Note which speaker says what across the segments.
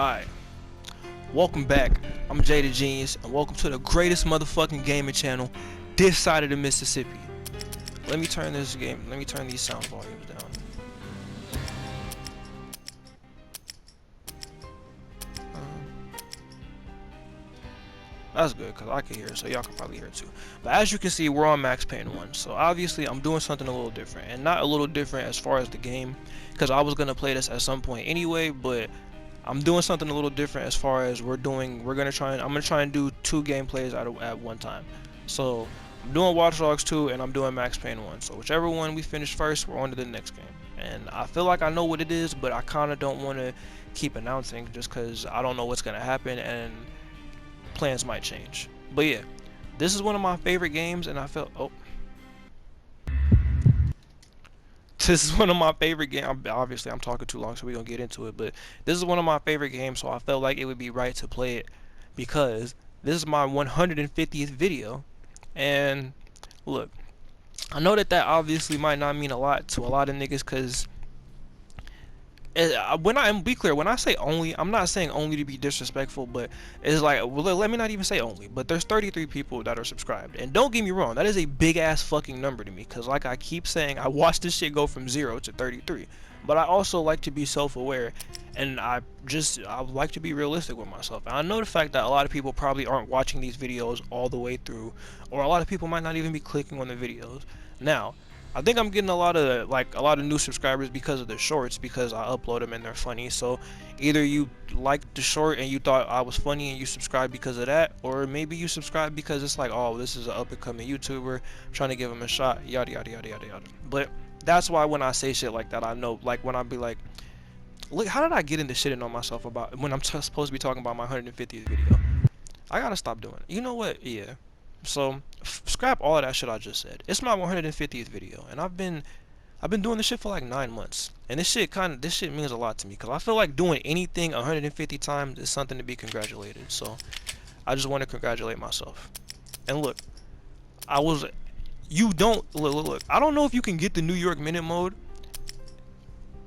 Speaker 1: Alright, welcome back. I'm Jay the Genius, and welcome to the greatest motherfucking gaming channel this side of the Mississippi. Let me turn these sound volumes down. That's good, because I can hear it, so y'all can probably hear it too. But as you can see, we're on Max Payne 1, so obviously I'm doing something a little different. And not a little different as far as the game, because I was going to play this at some point anyway, but I'm doing something a little different as far as I'm gonna try and do 2 gameplays at one time. So I'm doing Watch Dogs 2 and I'm doing Max Payne 1. So whichever one we finish first, we're on to the next game. And I feel like I know what it is, but I kinda don't wanna keep announcing just cause I don't know what's gonna happen and plans might change. But yeah, this is one of my favorite games and I felt this is one of my favorite games. Obviously, I'm talking too long, so we're going to get into it. But this is one of my favorite games, so I felt like it would be right to play it because this is my 150th video. And look, I know that obviously might not mean a lot to a lot of niggas because when I say only, I'm not saying only to be disrespectful, but it's like, well, let me not even say only, but there's 33 people that are subscribed, and don't get me wrong, that is a big ass fucking number to me, because like I keep saying, I watched this shit go from 0 to 33, but I also like to be self-aware, and I like to be realistic with myself, and I know the fact that a lot of people probably aren't watching these videos all the way through, or a lot of people might not even be clicking on the videos. Now, I think I'm getting a lot of new subscribers because of the shorts, because I upload them and they're funny. So either you liked the short and you thought I was funny and you subscribed because of that, or maybe you subscribed because it's like, oh, this is an up and coming YouTuber, I'm trying to give him a shot, yada yada yada yada yada. But that's why when I say shit like that, I know, like when I be like, look, how did I get into shitting on myself about when I'm supposed to be talking about my 150th video? I gotta stop doing it. You know what? Yeah. So scrap all of that shit I just said. It's my 150th video, and I've been doing this shit for like 9 months, and this shit means a lot to me because I feel like doing anything 150 times is something to be congratulated. So I just want to congratulate myself. And look, look. I don't know if you can get the New York Minute mode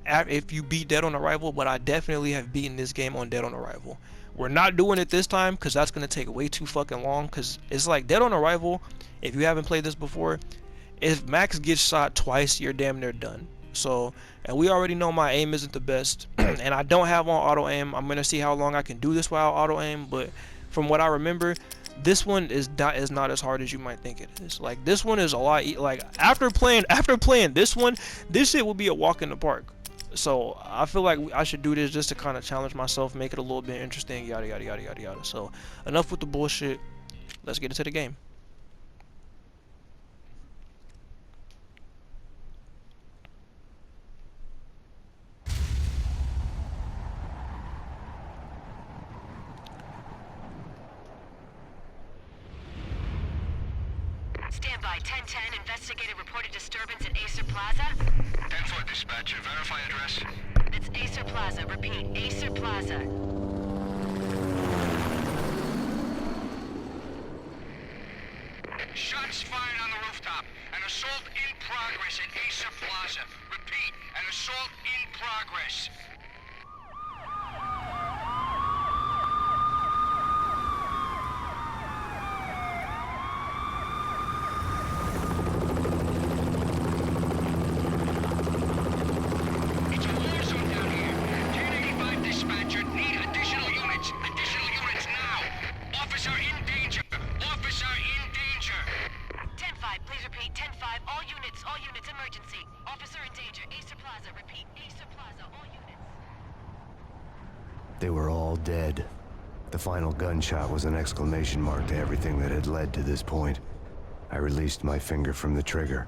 Speaker 1: if you beat Dead on Arrival, but I definitely have beaten this game on Dead on Arrival. We're not doing it this time because that's going to take way too fucking long, because it's like Dead on Arrival, if you haven't played this before, if Max gets shot twice, you're damn near done. So, and we already know my aim isn't the best, and I don't have on auto aim. I'm going to see how long I can do this without auto aim, but from what I remember, this one is not as hard as you might think it is. Like, this one is a lot, like, after playing this one, this shit will be a walk in the park. So I feel like I should do this just to kind of challenge myself, make it a little bit interesting, yada yada yada yada yada. So enough with the bullshit, let's get into the game.
Speaker 2: Standby 1010, investigated reported disturbance at Acer Plaza.
Speaker 3: 10-4 dispatcher, verify address.
Speaker 2: It's Acer Plaza, repeat, Acer Plaza.
Speaker 3: Shots fired on the rooftop. An assault in progress at Acer Plaza. Repeat, an assault in progress.
Speaker 2: All units, emergency. Officer in danger. Acer Plaza, repeat. Acer Plaza, all units.
Speaker 4: They were all dead. The final gunshot was an exclamation mark to everything that had led to this point. I released my finger from the trigger,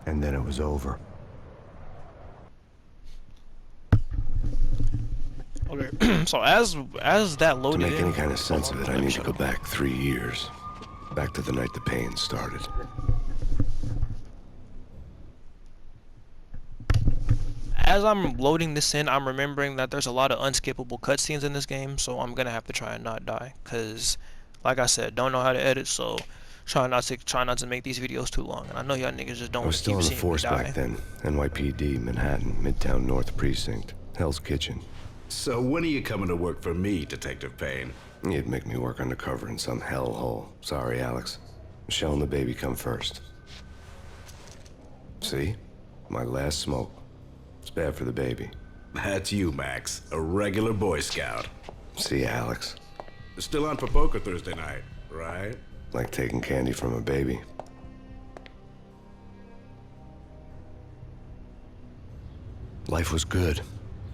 Speaker 4: and then it was over.
Speaker 1: Okay, so as that loaded
Speaker 4: to make any kind of sense of it, I need to go back 3 years. Back to the night the Payne started.
Speaker 1: As I'm loading this in, I'm remembering that there's a lot of unskippable cutscenes in this game, so I'm gonna have to try and not die, cause, like I said, don't know how to edit, so try not to make these videos too long. And I know y'all niggas just don't.
Speaker 4: I was still in the force back then. NYPD, Manhattan, Midtown North Precinct, Hell's Kitchen.
Speaker 5: So when are you coming to work for me, Detective Payne?
Speaker 4: You'd make me work undercover in some hellhole. Sorry, Alex. Michelle and the baby come first. See? My last smoke. It's bad for the baby.
Speaker 5: That's you, Max. A regular Boy Scout.
Speaker 4: See ya, Alex.
Speaker 5: Still on for poker Thursday night, right?
Speaker 4: Like taking candy from a baby. Life was good.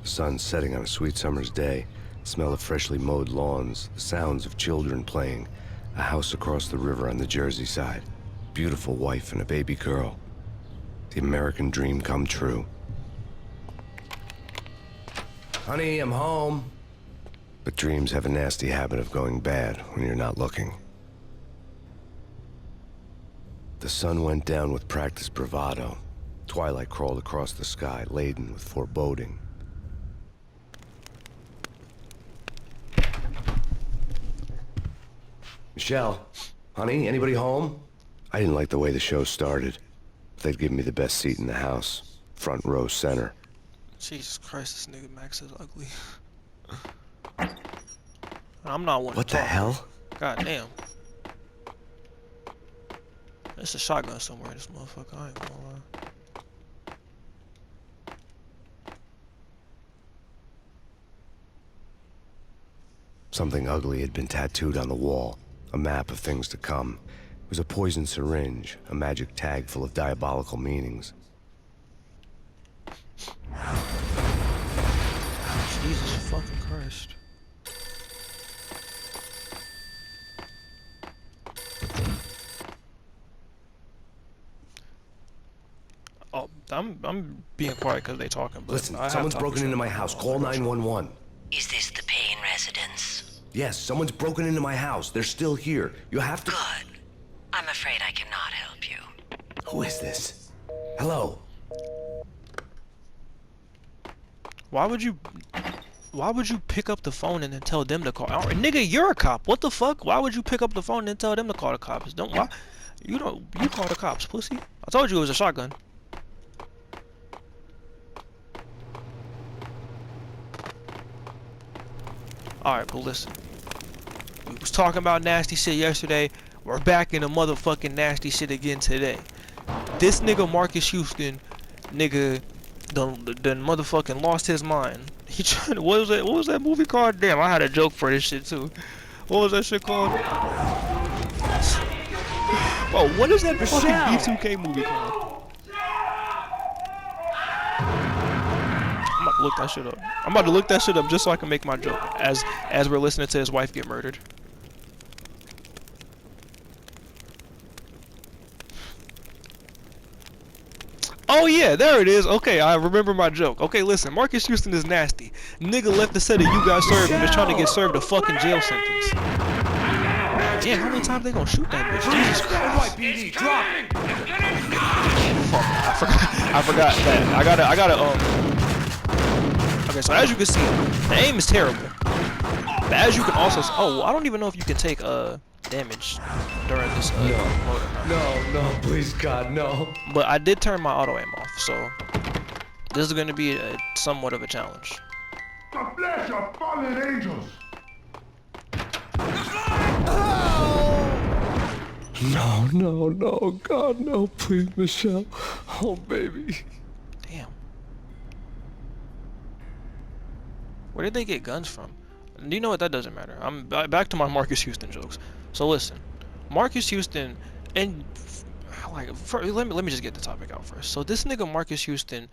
Speaker 4: The sun setting on a sweet summer's day. The smell of freshly mowed lawns. The sounds of children playing. A house across the river on the Jersey side. Beautiful wife and a baby girl. The American dream come true. Honey, I'm home. But dreams have a nasty habit of going bad when you're not looking. The sun went down with practiced bravado. Twilight crawled across the sky, laden with foreboding. Michelle, honey, anybody home? I didn't like the way the show started. They'd given me the best seat in the house, front row center.
Speaker 1: Jesus Christ, this nigga Max is ugly. I'm not one.
Speaker 4: What the hell?
Speaker 1: God damn. There's a shotgun somewhere in this motherfucker, I ain't gonna lie.
Speaker 4: Something ugly had been tattooed on the wall. A map of things to come. It was a poison syringe, a magic tag full of diabolical meanings.
Speaker 1: Jesus fucking Christ. Oh, I'm being quiet because they talking. But
Speaker 4: Listen,
Speaker 1: I have
Speaker 4: someone's
Speaker 1: to
Speaker 4: broken
Speaker 1: talk
Speaker 4: into
Speaker 1: shit.
Speaker 4: my house. Call 911.
Speaker 2: Is this the Payne residence?
Speaker 4: Yes, someone's broken into my house. They're still here. You have to...
Speaker 2: Good. I'm afraid I cannot help you.
Speaker 4: Who is this? Hello?
Speaker 1: Why would you pick up the phone and then tell them to call? Oh, nigga, you're a cop. What the fuck? Why would you pick up the phone and then tell them to call the cops? You call the cops, pussy. I told you it was a shotgun. Alright, but listen. We was talking about nasty shit yesterday. We're back in the motherfucking nasty shit again today. This nigga Marcus Houston, nigga, done motherfucking lost his mind. He tried. What was that movie called? Damn, I had a joke for this shit too. What was that shit called? Oh, what is that fucking B2K movie called? I'm about to look that shit up. I'm about to look that shit up just so I can make my joke as we're listening to his wife get murdered. Oh yeah, there it is. Okay, I remember my joke. Okay, listen, Marcus Houston is nasty. Nigga left the set of You Got Served and is trying to get served a fucking jail sentence. Damn, how many times they gonna shoot that bitch? Jesus Christ. I forgot that. I gotta Okay, so as you can see, the aim is terrible. But as you can also oh, I don't even know if you can take damage during this mode.
Speaker 4: No, please God, no.
Speaker 1: But I did turn my auto aim off, so this is going to be somewhat of a challenge.
Speaker 6: The flesh of fallen angels.
Speaker 4: No, God, no, please, Michelle. Oh, baby.
Speaker 1: Damn. Where did they get guns from? You know what? That doesn't matter. I'm back to my Marcus Houston jokes. So listen, Marcus Houston, and like, let me just get the topic out first. So this nigga Marcus Houston,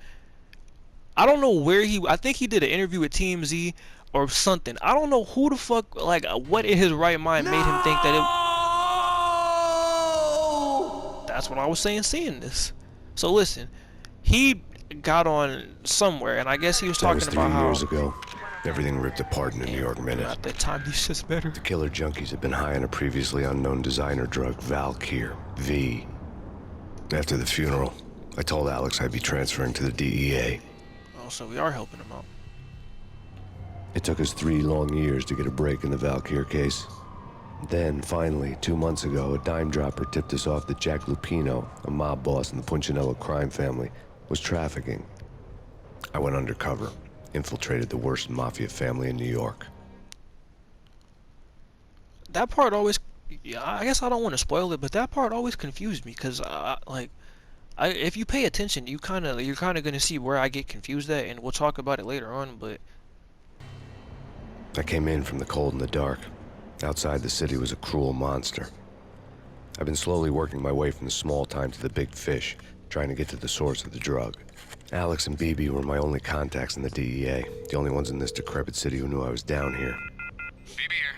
Speaker 1: I don't know where I think he did an interview with TMZ or something. I don't know who the fuck, like, what in his right mind made him think that it. That's what I was saying, seeing this. So listen, he got on somewhere, and I guess he was talking about how.
Speaker 4: 3 years ago. Everything ripped apart in a New York minute.
Speaker 1: At that time, these shit's better.
Speaker 4: The killer junkies had been high on a previously unknown designer drug, Valkyr, V. After the funeral, I told Alex I'd be transferring to the DEA.
Speaker 1: Oh, so we are helping him out.
Speaker 4: It took us 3 long years to get a break in the Valkyr case. Then, finally, 2 months ago, a dime dropper tipped us off that Jack Lupino, a mob boss in the Punchinello crime family, was trafficking. I went undercover. infiltrated the worst mafia family in New York.
Speaker 1: That part always, yeah, I guess I don't want to spoil it, but that part always confused me because if you pay attention, you're kind of gonna see where I get confused at, and we'll talk about it later on. But
Speaker 4: I came in from the cold and the dark. Outside the city was a cruel monster. I've been slowly working my way from the small time to the big fish, trying to get to the source of the drug. Alex and BB were my only contacts in the DEA, the only ones in this decrepit city who knew I was down here.
Speaker 3: BB here.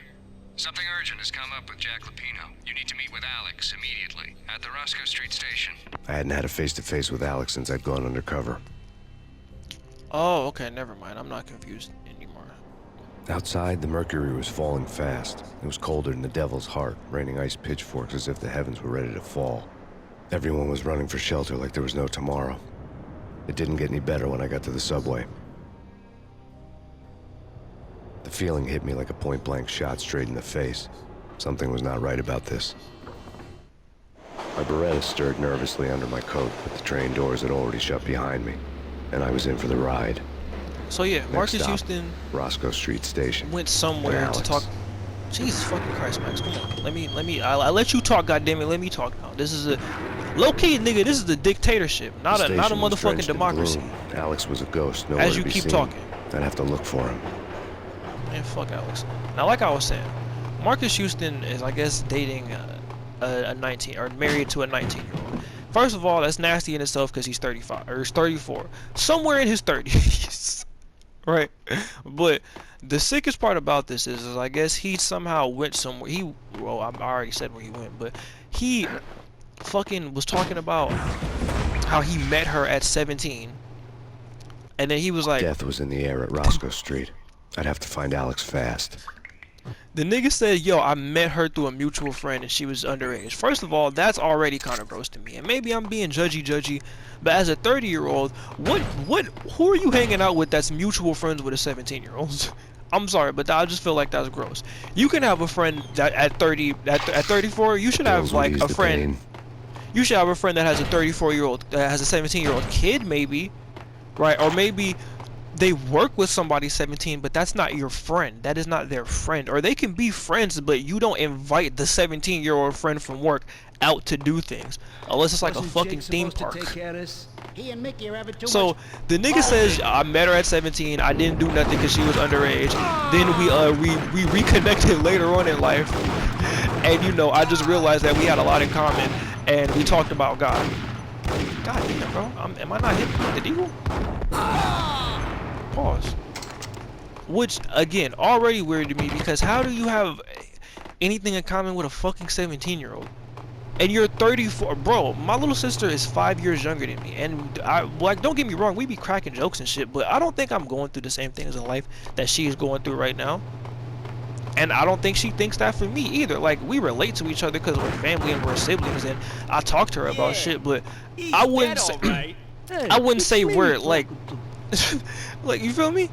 Speaker 3: Something urgent has come up with Jack Lupino. You need to meet with Alex immediately at the Roscoe Street station.
Speaker 4: I hadn't had a face-to-face with Alex since I'd gone undercover.
Speaker 1: oh, okay, never mind. I'm not confused anymore.
Speaker 4: Outside, the mercury was falling fast. It was colder than the devil's heart, raining ice pitchforks as if the heavens were ready to fall. Everyone was running for shelter like there was no tomorrow. It didn't get any better when I got to the subway. The feeling hit me like a point-blank shot straight in the face. Something was not right about this. My Beretta stirred nervously under my coat, but the train doors had already shut behind me, and I was in for the ride.
Speaker 1: So yeah,
Speaker 4: Next
Speaker 1: Marcus
Speaker 4: stop,
Speaker 1: Houston
Speaker 4: Roscoe Street Station.
Speaker 1: went somewhere
Speaker 4: And
Speaker 1: to
Speaker 4: Alex.
Speaker 1: talk. Jesus fucking Christ, Max, come on. I let you talk, goddammit. Let me talk now. This is a low-key, nigga. This is a dictatorship, not
Speaker 4: The
Speaker 1: a
Speaker 4: station was
Speaker 1: motherfucking
Speaker 4: drenched in
Speaker 1: democracy.
Speaker 4: gloom. Alex was a ghost, nowhere
Speaker 1: As
Speaker 4: to
Speaker 1: you
Speaker 4: be
Speaker 1: keep
Speaker 4: seen.
Speaker 1: talking.
Speaker 4: I'd have to look for him.
Speaker 1: Man, fuck Alex. Now, like I was saying, Marcus Houston is, I guess, dating a 19 or married to a 19-year-old. First of all, that's nasty in itself because he's 35 or he's 34, somewhere in his 30s, right? But the sickest part about this is I guess he somehow went somewhere. Well, I already said where he went, but he fucking was talking about how he met her at 17, and then he was like,
Speaker 4: Death was in the air at Roscoe Street. I'd have to find Alex fast.
Speaker 1: the nigga said, yo, I met her through a mutual friend and she was underage. First of all, that's already kind of gross to me. And maybe I'm being judgy, but as a 30-year-old, who are you hanging out with that's mutual friends with a 17-year-old? I'm sorry, but I just feel like that's gross. You can have a friend that at 34, you should have
Speaker 4: Pills would
Speaker 1: like
Speaker 4: ease
Speaker 1: a
Speaker 4: the
Speaker 1: friend.
Speaker 4: pain.
Speaker 1: You should have a friend that has a 34-year-old, that has a 17-year-old kid, maybe, right? Or maybe they work with somebody 17, but that's not your friend. That is not their friend. Or they can be friends, but you don't invite the 17-year-old friend from work out to do things, unless it's like a fucking theme park.
Speaker 7: He and Mickey are having too
Speaker 1: So
Speaker 7: much.
Speaker 1: the nigga says, I met her at 17. I didn't do nothing because she was underage. Then we reconnected later on in life, and you know, I just realized that we had a lot in common, and we talked about God. God damn, bro. Am I not hitting the eagle? Pause. Which, again, already weird to me, because how do you have anything in common with a fucking 17-year-old? And you're 34, bro. My little sister is 5 years younger than me, and like, don't get me wrong, we be cracking jokes and shit, but I don't think I'm going through the same things in life that she is going through right now. And I don't think she thinks that for me either. Like, we relate to each other because we're family and we're siblings, and I talk to her about shit, but I wouldn't say, I wouldn't say we're like, like, you feel me?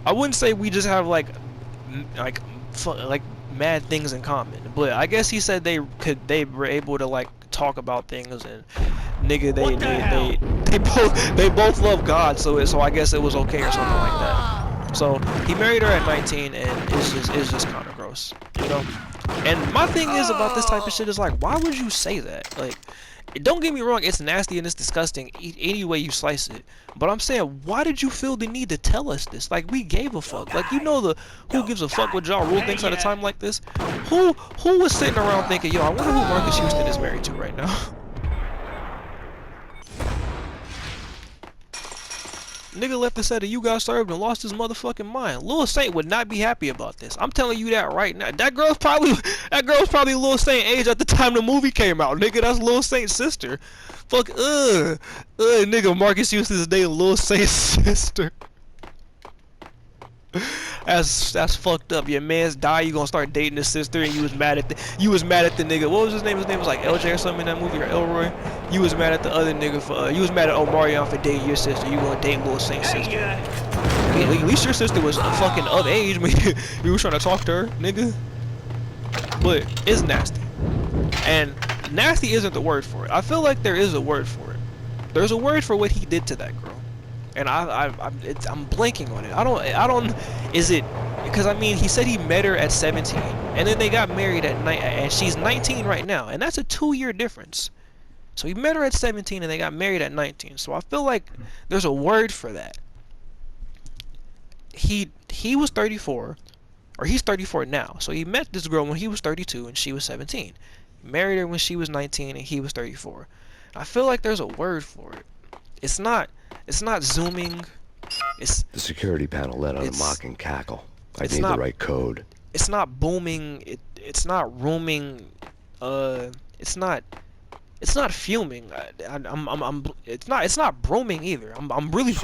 Speaker 1: I wouldn't say we just have like mad things in common, but I guess he said they were able to like talk about things, and nigga, they both love God, so I guess it was okay or something like that. So he married her at 19, and it's just kind of gross, you know. And my thing is about this type of shit is like, why would you say that? Like, don't get me wrong, it's nasty and it's disgusting any way you slice it. But I'm saying, why did you feel the need to tell us this? Like, we gave a fuck. Like, you know, the who gives a fuck what Ja Rule thinks at a time like this? Who was sitting around thinking, yo, I wonder who Marcus Houston is married to right now? Nigga left the set of You Got Served and lost his motherfucking mind. Lil Saint would not be happy about this. I'm telling you that right now. That girl's probably Lil Saint age at the time the movie came out. Nigga, that's Lil Saint's sister. Fuck, nigga, Marcus Houston's dating Lil Saint's sister. That's fucked up. Your man's died, you gonna start dating his sister, and you was mad at the nigga. What was his name? His name was like LJ or something in that movie, or Elroy. You was mad at the other nigga for you was mad at Omarion for dating your sister. You gonna date Lil Saint's sister? At least your sister was fucking of age when you was trying to talk to her, nigga. But it's nasty, and nasty isn't the word for it. I feel like there is a word for it. There's a word for what he did to that girl. and I'm blanking on it. I don't. Is it? Because I mean, he said he met her at 17, and then they got married at and she's 19 right now, and that's a 2-year difference. So he met her at 17, and they got married at 19. So I feel like there's a word for that. He was 34, or he's 34 now. So he met this girl when he was 32 and she was 17. He married her when she was 19 and he was 34. I feel like there's a word for it. It's not zooming. It's
Speaker 4: The security panel let out a mocking cackle. I
Speaker 1: it's
Speaker 4: need
Speaker 1: not-
Speaker 4: the right code.
Speaker 1: it's not booming. It's not rooming. It's not fuming. It's not brooming either. I'm really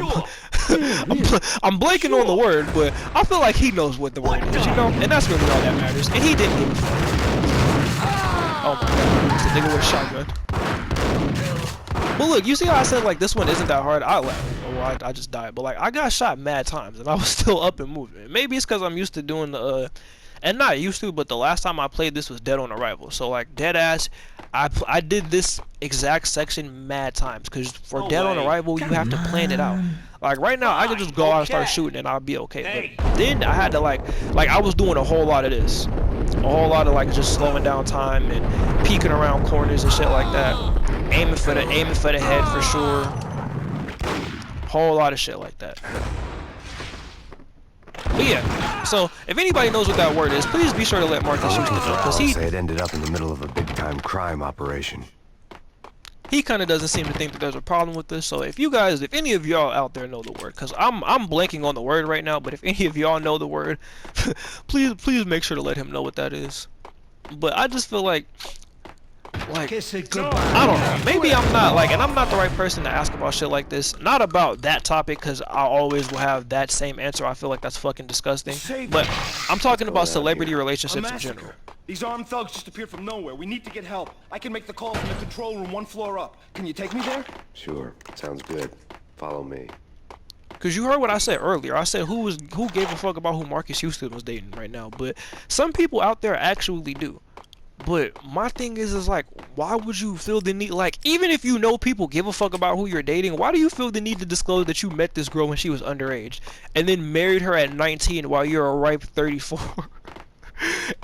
Speaker 1: I'm blanking on the word, but I feel like he knows what the word is, you know, and that's really all that matters. And he didn't give a fuck. Oh my god, it's a nigga with a shotgun. But look, you see how I said like this one isn't that hard? I just died, but like I got shot mad times and I was still up and moving. Maybe it's because I'm used to doing the and not used to, but the last time I played this was Dead on Arrival. So like dead ass, I did this exact section mad times because for Dead on Arrival you have to plan it out. Like right now I could just go out and start shooting and I'll be okay. But then I had to like I was doing a whole lot of this, a whole lot of like just slowing down time and peeking around corners and shit like that, aiming for the head for sure. Whole lot of shit like that. But yeah, so if anybody knows what that word is, please be sure to let Marcus Houston know, because he
Speaker 4: Say it ended up in the middle of a big-time crime operation.
Speaker 1: he kind of doesn't seem to think that there's a problem with this. So if any of y'all out there know the word, because I'm blanking on the word right now, but if any of y'all know the word, please make sure to let him know what that is. But I just feel like I don't know, maybe I'm not and I'm not the right person to ask about shit like this, not about that topic, because I always will have that same answer. I feel like that's fucking disgusting, but I'm talking about celebrity relationships in general.
Speaker 8: These armed thugs just appeared from nowhere. We need to get help. I can make the call from the control room 1 floor up. Can you take me there?
Speaker 4: Sure, sounds good. Follow me.
Speaker 1: Because you heard what I said earlier. I said who gave a fuck about who Marcus Houston was dating right now, but some people out there actually do. But my thing is like, why would you feel the need, like, even if you know people give a fuck about who you're dating, why do you feel the need to disclose that you met this girl when she was underage and then married her at 19 while you're a ripe 34?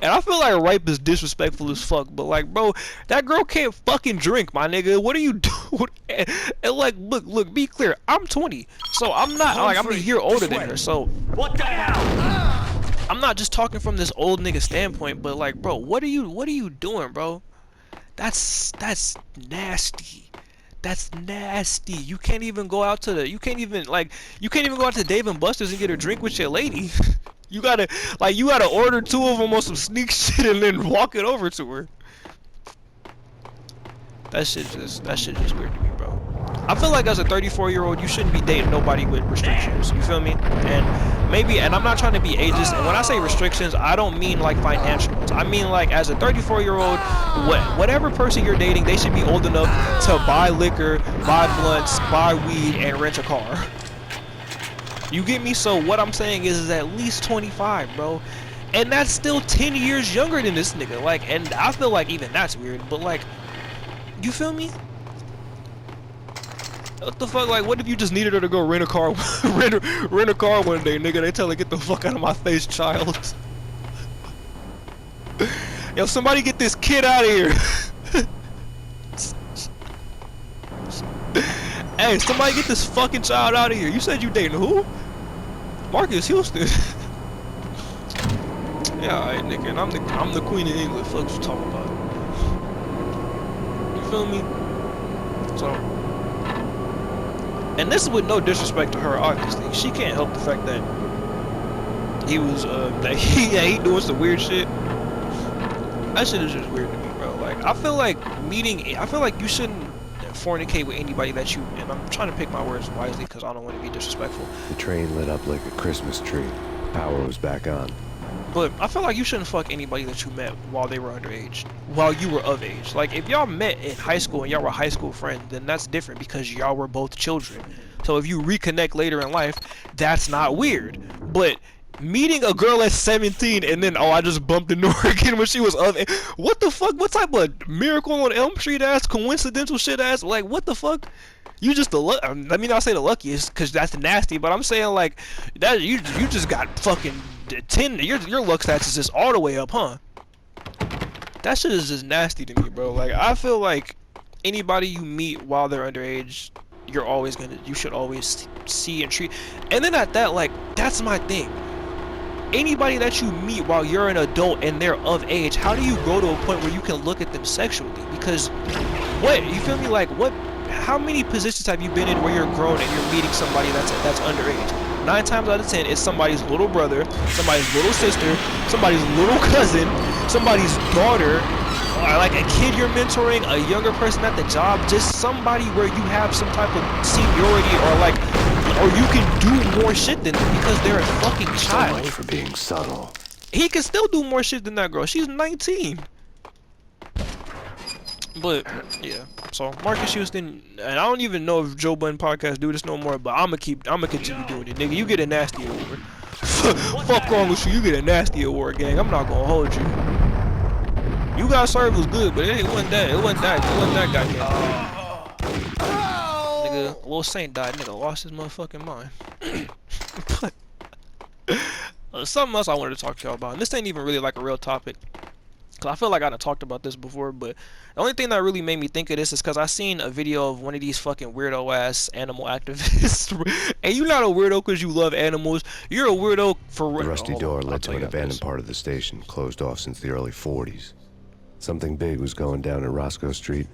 Speaker 1: And I feel like ripe is disrespectful as fuck, but like, bro, that girl can't fucking drink, my nigga. What are you doing? And like, look, be clear, I'm 20, so I'm not like, I'm a year older than her, so
Speaker 8: What the hell?
Speaker 1: I'm not just talking from this old nigga standpoint, but like, bro, what are you doing, bro? That's nasty. That's nasty. You can't even go out to Dave and Buster's and get a drink with your lady. You gotta order 2 of them on some sneak shit and then walk it over to her. That shit just weird to me, bro. I feel like as a 34-year-old, you shouldn't be dating nobody with restrictions. You feel me? And I'm not trying to be ageist. And when I say restrictions, I don't mean like financial ones. I mean like as a 34-year-old, whatever person you're dating, they should be old enough to buy liquor, buy blunts, buy weed, and rent a car. You get me? So what I'm saying is at least 25, bro. And that's still 10 years younger than this nigga. Like, and I feel like even that's weird. But like, you feel me? What the fuck? Like, what if you just needed her to go rent a car, rent a car one day, nigga? They tell her, get the fuck out of my face, child. Yo, somebody get this kid out of here. Hey, somebody get this fucking child out of here. You said you dating who? Marcus Houston. Yeah, alright, nigga. And I'm the queen of England. Fuck you talking about? You feel me? So, and this is with no disrespect to her, obviously. She can't help the fact that he was he doing some weird shit. That shit is just weird to me, bro. Like, I feel like you shouldn't fornicate with anybody that you, and I'm trying to pick my words wisely because I don't want to be disrespectful.
Speaker 4: The train lit up like a Christmas tree. Power was back on.
Speaker 1: But I feel like you shouldn't fuck anybody that you met while they were underage, while you were of age. Like, if y'all met in high school and y'all were high school friends, then that's different because y'all were both children. So if you reconnect later in life, that's not weird. But Meeting a girl at 17 and then, oh, I just bumped into her again when she was of age. What the fuck? What type of Miracle on Elm Street ass, coincidental shit ass? Like, what the fuck? You just the let me not say the luckiest, cause that's nasty. But I'm saying like that you just got fucking 10. Your luck stats is just all the way up, huh? That shit is just nasty to me, bro. Like I feel like anybody you meet while they're underage, you should always see and treat. And then at that, like that's my thing. Anybody that you meet while you're an adult and they're of age, how do you go to a point where you can look at them sexually? Because what, you feel me? Like what? How many positions have you been in where you're grown and you're meeting somebody that's underage? 9 times out of 10, it's somebody's little brother, somebody's little sister, somebody's little cousin, somebody's daughter, or like a kid you're mentoring, a younger person at the job, just somebody where you have some type of seniority or you can do more shit than them because they're a fucking child.
Speaker 4: So much for being subtle.
Speaker 1: He can still do more shit than that girl. She's 19. But yeah, so Marcus Houston, and I don't even know if Joe Budden podcast do this no more, but I'ma continue doing it, nigga. You get a nasty award. Fuck wrong with you? You get a nasty award, gang. I'm not gonna hold you. You Got Served was good, but it wasn't that goddamn good. Nigga, Lil Saint died. Nigga lost his motherfucking mind. But something else I wanted to talk to y'all about, and this ain't even really like a real topic. Cause I feel like I done talked about this before, but the only thing that really made me think of this is cause I seen a video of one of these fucking weirdo ass animal activists. And you're not a weirdo cause you love animals. You're a weirdo for
Speaker 4: The rusty door led to an abandoned part of the station, closed off since the early 40s. Something big was going down at Roscoe Street.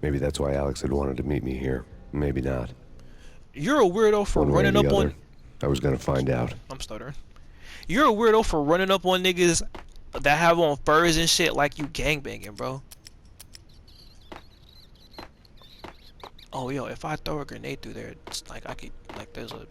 Speaker 4: Maybe that's why Alex had wanted to meet me here. Maybe not.
Speaker 1: You're a weirdo for running up on...
Speaker 4: I was gonna find out.
Speaker 1: I'm stuttering. You're a weirdo for running up on niggas that have on furs and shit like you gangbanging, bro. Oh, yo, if I throw a grenade through there, it's like I could, like, there's a...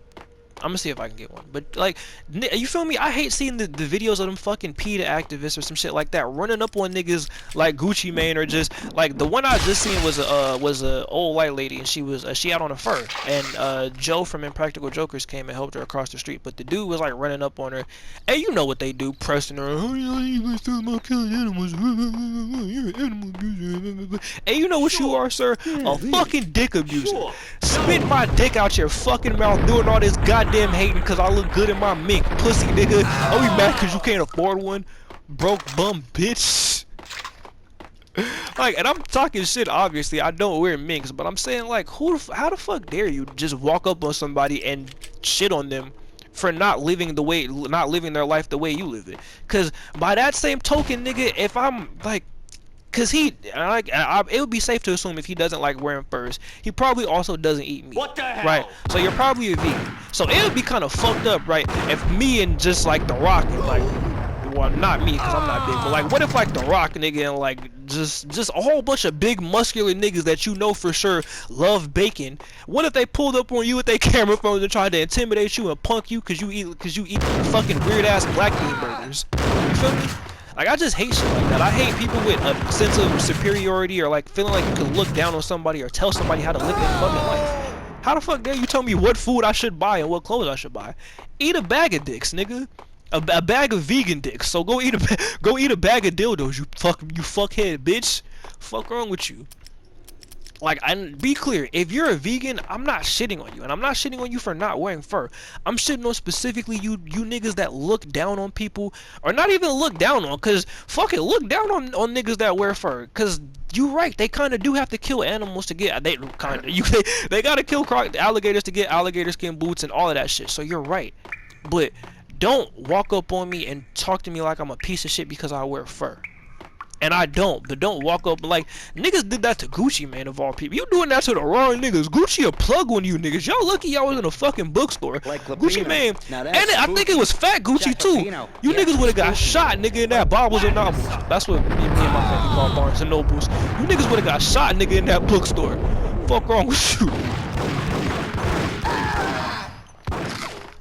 Speaker 1: I'm gonna see if I can get one. But, like, you feel me? I hate seeing the videos of them fucking PETA activists or some shit like that running up on niggas like Gucci Mane, or just, like, the one I just seen was a old white lady, and she had on a fur. And, Joe from Impractical Jokers came and helped her across the street. But the dude was, like, running up on her. And you know what they do, pressing her. Oh, you guys talking about killing animals. You're an animal abuser. And you know what you are, sir? A fucking dick abuser. Spit my dick out your fucking mouth doing all this goddamn hating cause I look good in my mink, pussy nigga. Are we mad cause you can't afford one? Broke bum bitch. Like, and I'm talking shit, obviously. I don't wear minks, but I'm saying, like, how the fuck dare you just walk up on somebody and shit on them for not living their life the way you live it? Cause by that same token, nigga, if I'm like, cause it would be safe to assume if he doesn't like wearing furs, he probably also doesn't eat meat.
Speaker 8: What the hell?
Speaker 1: Right? So you're probably a vegan. So it would be kind of fucked up, right? If me and just like The Rock, and like, well, not me, cause I'm not big, but like, what if like The Rock, nigga, and like just a whole bunch of big muscular niggas that you know for sure love bacon? What if they pulled up on you with their camera phones and tried to intimidate you and punk you cause you eat fucking weird ass black bean burgers? You feel me? Like, I just hate shit like that. I hate people with a sense of superiority, or like feeling like you can look down on somebody or tell somebody how to live their fucking life. How the fuck dare you tell me what food I should buy and what clothes I should buy? Eat a bag of dicks, nigga. A bag of vegan dicks. So go eat a bag of dildos, you fuckhead bitch. Fuck wrong with you? Like, be clear, if you're a vegan, I'm not shitting on you, and I'm not shitting on you for not wearing fur. I'm shitting on specifically you niggas that look down on people, or not even look down on, cause fuck it, look down on niggas that wear fur, cause you right, they kind of do have to kill animals to get, they gotta kill alligators to get alligator skin boots and all of that shit. So you're right, but don't walk up on me and talk to me like I'm a piece of shit because I wear fur. And I don't, but don't walk up like, niggas did that to Gucci Mane of all people. You doing that to the wrong niggas. Gucci a plug on you niggas. Y'all lucky y'all was in a fucking bookstore.
Speaker 7: Like
Speaker 1: Gucci Mane, and I think it was Fat Gucci too. You niggas would've got shot, nigga, in that Bibles and Novels. That's what me and my family call Barnes and Nobles. You niggas would've got shot, nigga, in that bookstore. Fuck wrong with you?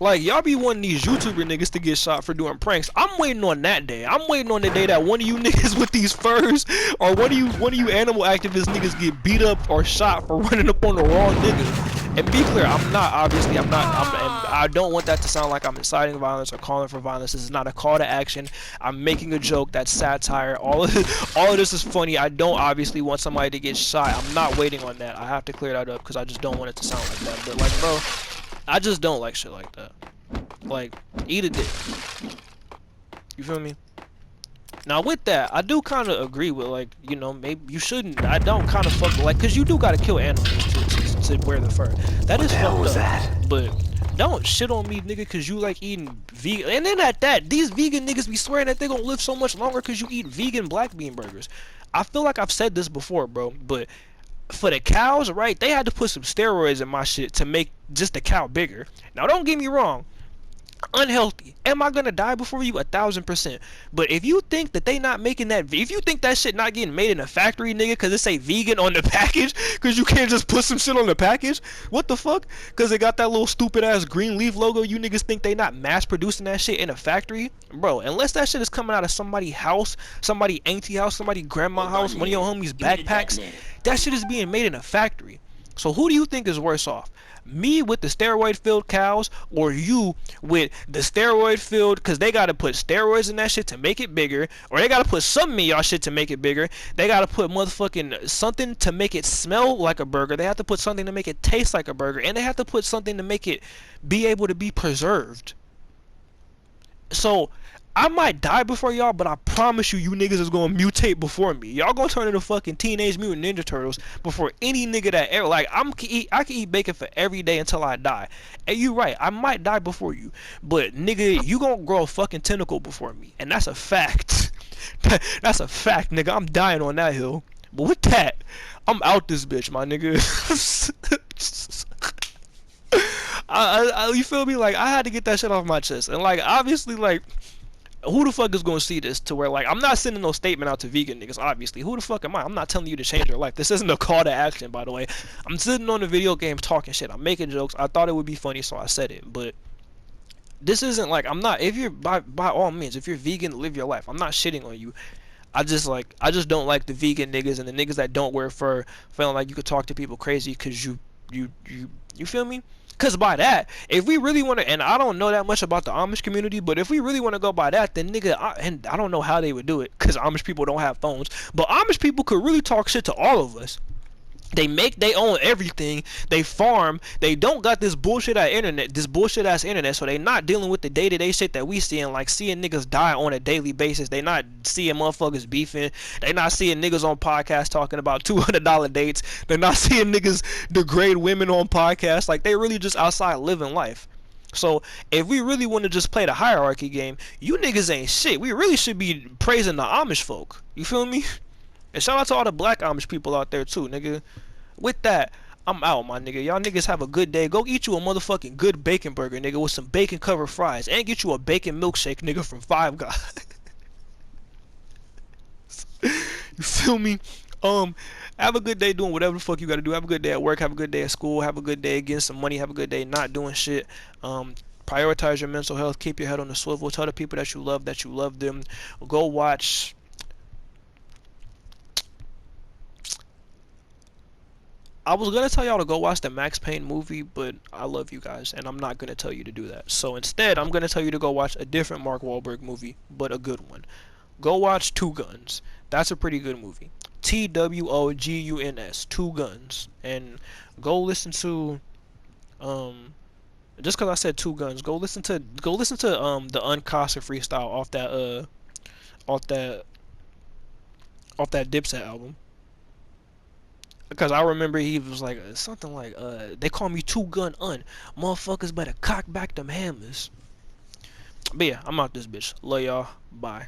Speaker 1: Like, y'all be wanting these YouTuber niggas to get shot for doing pranks. I'm waiting on that day. I'm waiting on the day that one of you niggas with these furs, or one of you animal activist niggas get beat up or shot for running up on the wrong nigga. And be clear, I don't want that to sound like I'm inciting violence or calling for violence. This is not a call to action. I'm making a joke. That's satire. All of this is funny. I don't obviously want somebody to get shot. I'm not waiting on that. I have to clear that up because I just don't want it to sound like that. But like, bro, I just don't like shit like that. Like, eat a dick. You feel me? Now with that, I do kind of agree with, like, you know, maybe you shouldn't. I don't kind of fuck with, like, cause you do gotta kill animals to wear the fur. That is fucked up. That? But don't shit on me, nigga, cause you like eating vegan. And then at that, these vegan niggas be swearing that they gonna live so much longer cause you eat vegan black bean burgers. I feel like I've said this before, bro, but for the cows, right? They had to put some steroids in my shit to make just the cow bigger. Now don't get me wrong. Unhealthy. Am I gonna die before you? 1000%. But if you think that they not making that, if you think that shit not getting made in a factory, nigga, cause it say vegan on the package, cause you can't just put some shit on the package, what the fuck? Cause it got that little stupid ass green leaf logo, you niggas think they not mass producing that shit in a factory? Bro, unless that shit is coming out of somebody's house, somebody auntie house, somebody grandma house, one of your homies backpacks, that shit is being made in a factory. So who do you think is worse off? Me with the steroid-filled cows, or you with the steroid-filled, because they got to put steroids in that shit to make it bigger, or they got to put something in y'all shit to make it bigger. They got to put motherfucking something to make it smell like a burger. They have to put something to make it taste like a burger, and they have to put something to make it be able to be preserved. So I might die before y'all, but I promise you, you niggas is gonna mutate before me. Y'all gonna turn into fucking Teenage Mutant Ninja Turtles before any nigga that ever, like, I can eat bacon for every day until I die. And you right, I might die before you, but nigga, you gonna grow a fucking tentacle before me, and that's a fact. That's a fact, nigga. I'm dying on that hill. But with that, I'm out this bitch, my nigga. You feel me? Like, I had to get that shit off my chest, and like, obviously, like, who the fuck is gonna see this to where, like, I'm not sending no statement out to vegan niggas, obviously. Who the fuck am I? I'm not telling you to change your life. This isn't a call to action, by the way. I'm sitting on the video games talking shit. I'm making jokes. I thought it would be funny, so I said it. But this isn't like, I'm not, if you're, by all means, if you're vegan, live your life. I'm not shitting on you. I just don't like the vegan niggas and the niggas that don't wear fur feeling like you could talk to people crazy because you feel me? Because by that, if we really want to, and I don't know that much about the Amish community, but if we really want to go by that, then nigga, and I don't know how they would do it, because Amish people don't have phones, but Amish people could really talk shit to all of us. They own everything. They farm. They don't got this bullshit ass internet, so they not dealing with the day-to-day shit that we seeing, like seeing niggas die on a daily basis. They not seeing motherfuckers beefing. They not seeing niggas on podcasts talking about $200 dates. They're not seeing niggas degrade women on podcasts. Like, they really just outside living life. So if we really want to just play the hierarchy game, you niggas ain't shit. We really should be praising the Amish folk. You feel me? And shout out to all the black Amish people out there too, nigga. With that, I'm out, my nigga. Y'all niggas have a good day. Go eat you a motherfucking good bacon burger, nigga, with some bacon covered fries. And get you a bacon milkshake, nigga, from Five Guys. You feel me? Have a good day doing whatever the fuck you gotta do. Have a good day at work. Have a good day at school. Have a good day getting some money. Have a good day not doing shit. Prioritize your mental health. Keep your head on the swivel. Tell the people that you love them. Go watch... I was gonna tell y'all to go watch the Max Payne movie, but I love you guys, and I'm not gonna tell you to do that. So instead, I'm gonna tell you to go watch a different Mark Wahlberg movie, but a good one. Go watch Two Guns. That's a pretty good movie. TWOGUNS, Two Guns. And go listen to just cause I said Two Guns, go listen to the Uncasa freestyle off that Dipset album. Because I remember he was like something like they call me Two Gun motherfuckers better cock back them hammers. But yeah, I'm out this bitch. Love y'all. Bye.